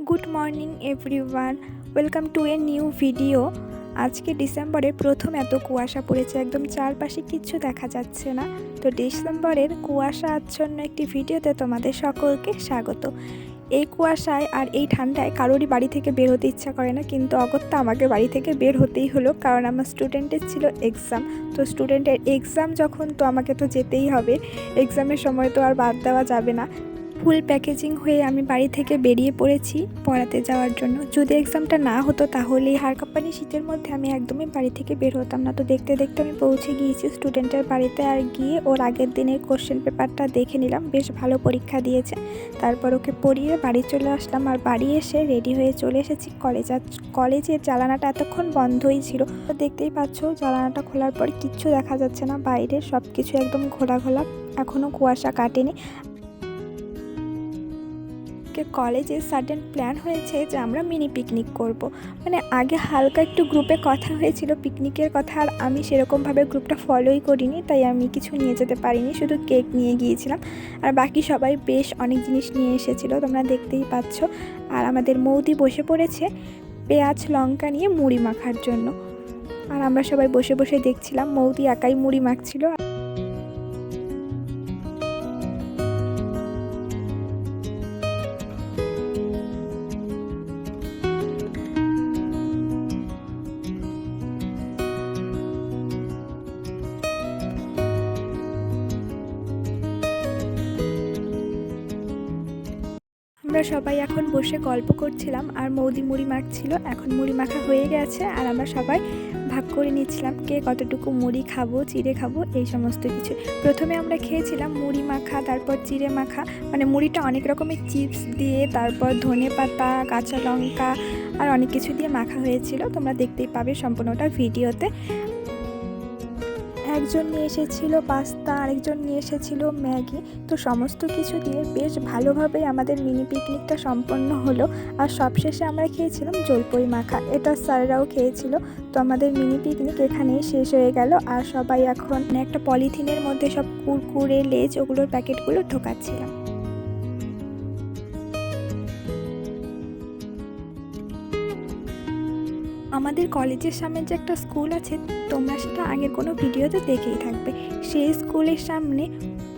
Good morning everyone, welcome to a new video. আজকে ডিসেম্বরের প্রথম এত কুয়াশা পড়েছে, একদম চারপাশে কিচ্ছু দেখা যাচ্ছে না। তো ডিসেম্বরের কুয়াশা আচ্ছন্ন একটি ভিডিওতে তোমাদের সকলকে স্বাগত। এই কুয়াশায় আর এই ঠান্ডায় কারোরই বাড়ি থেকে বের হতে ইচ্ছা করে না, কিন্তু অগত্যা আমাকে বাড়ি থেকে বের হতেই হলো, কারণ আমার স্টুডেন্টের ছিল এক্সাম। তো স্টুডেন্টের এক্সাম যখন, তো আমাকে তো যেতেই হবে। এক্সামের সময় তো আর বাদ দেওয়া যাবে না। ফুল প্যাকেজিং হয়ে আমি বাড়ি থেকে বেরিয়ে পড়েছি পড়াতে যাওয়ার জন্য। যদি এক্সামটা না হতো তাহলে হাড় কাঁপানি শীতের মধ্যে আমি একদমই বাড়ি থেকে বের হতাম না। তো দেখতে দেখতে আমি পৌঁছে গিয়েছি স্টুডেন্টের বাড়িতে, আর গিয়ে ওর আগের দিনের কোশ্চেন পেপারটা দেখে নিলাম। বেশ ভালো পরীক্ষা দিয়েছে। তারপর ওকে পড়িয়ে বাড়ি চলে আসলাম, আর বাড়ি এসে রেডি হয়ে চলে এসেছি কলেজ। আর কলেজের জানালাটা এতক্ষণ বন্ধই ছিল, তো দেখতেই পাচ্ছ জানালাটা খোলার পর কিচ্ছু দেখা যাচ্ছে না, বাইরে সব কিছু একদম ঘোলা ঘোলা, এখনও কুয়াশা কাটেনি। কলেজে সাডেন প্ল্যান হয়েছে যে আমরা মিনি পিকনিক করব। মানে আগে হালকা একটু গ্রুপে কথা হয়েছিল পিকনিকের কথা, আর আমি সেরকমভাবে গ্রুপটা ফলোই করিনি, তাই আমি কিছু নিয়ে যেতে পারিনি, শুধু কেক নিয়ে গিয়েছিলাম। আর বাকি সবাই বেশ অনেক জিনিস নিয়ে এসেছিলো, তোমরা দেখতেই পাচ্ছ। আর আমাদের মৌদি বসে পড়েছে পেঁয়াজ লঙ্কা নিয়ে মুড়ি মাখার জন্য, আর আমরা সবাই বসে বসে দেখছিলাম। মৌদি একাই মুড়ি মাখছিল। আমরা সবাই এখন বসে গল্প করছিলাম, আর মৌদি মুড়ি মাখছিল। এখন মুড়ি মাখা হয়ে গেছে, আর আমরা সবাই ভাগ করে নিচ্ছিলাম কে কতটুকু মুড়ি খাবো, চিড়ে খাবো, এই সমস্ত কিছু। প্রথমে আমরা খেয়েছিলাম মুড়ি মাখা, তারপর চিড়ে মাখা। মানে মুড়িটা অনেক রকমের চিপস দিয়ে, তারপর ধনে পাতা, কাঁচা লঙ্কা আর অনেক কিছু দিয়ে মাখা হয়েছিল। তোমরা দেখতেই পাবে সম্পূর্ণটা ভিডিওতে। একজন নিয়ে এসেছিল পাস্তা, আরেকজন নিয়ে এসেছিল ম্যাগি। তো সমস্ত কিছু দিয়ে বেশ ভালোভাবে আমাদের মিনি পিকনিকটা সম্পন্ন হলো। আর সবশেষে আমরা খেয়েছিলাম জলপই মাখা, এটা স্যাররাও খেয়েছিল। তো আমাদের মিনি পিকনিক এখানেই শেষ হয়ে গেল। আর সবাই এখন একটা পলিথিনের মধ্যে সব কুরকুরে, লেজ, ওগুলোর প্যাকেটগুলো ঢোকাচ্ছিলাম। আমাদের কলেজের সামনে যে একটা স্কুল আছে, তোমরা সেটা আগের কোনো ভিডিওতে দেখেই থাকবে। সেই স্কুলের সামনে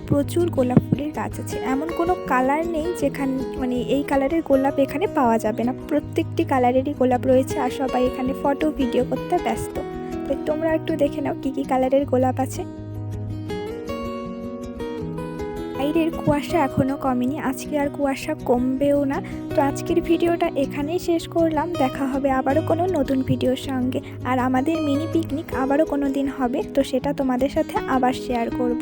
প্রচুর গোলাপ ফুলের গাছ আছে। এমন কোনো কালার নেই যেখানে মানে এই কালারের গোলাপ এখানে পাওয়া যাবে না, প্রত্যেকটি কালারেরই গোলাপ রয়েছে। আর সবাই এখানে ফটো ভিডিও করতে ব্যস্ত। তো তোমরা একটু দেখে নাও কী কী কালারের গোলাপ আছে। বাইরের কুয়াশা এখনও কমেনি, আজকে আর কুয়াশা কমবেও না। তো আজকের ভিডিওটা এখানেই শেষ করলাম। দেখা হবে আবারও কোনো নতুন ভিডিওর সঙ্গে। আর আমাদের মিনি পিকনিক আবারও কোনো দিন হবে, তো সেটা তোমাদের সাথে আবার শেয়ার করব।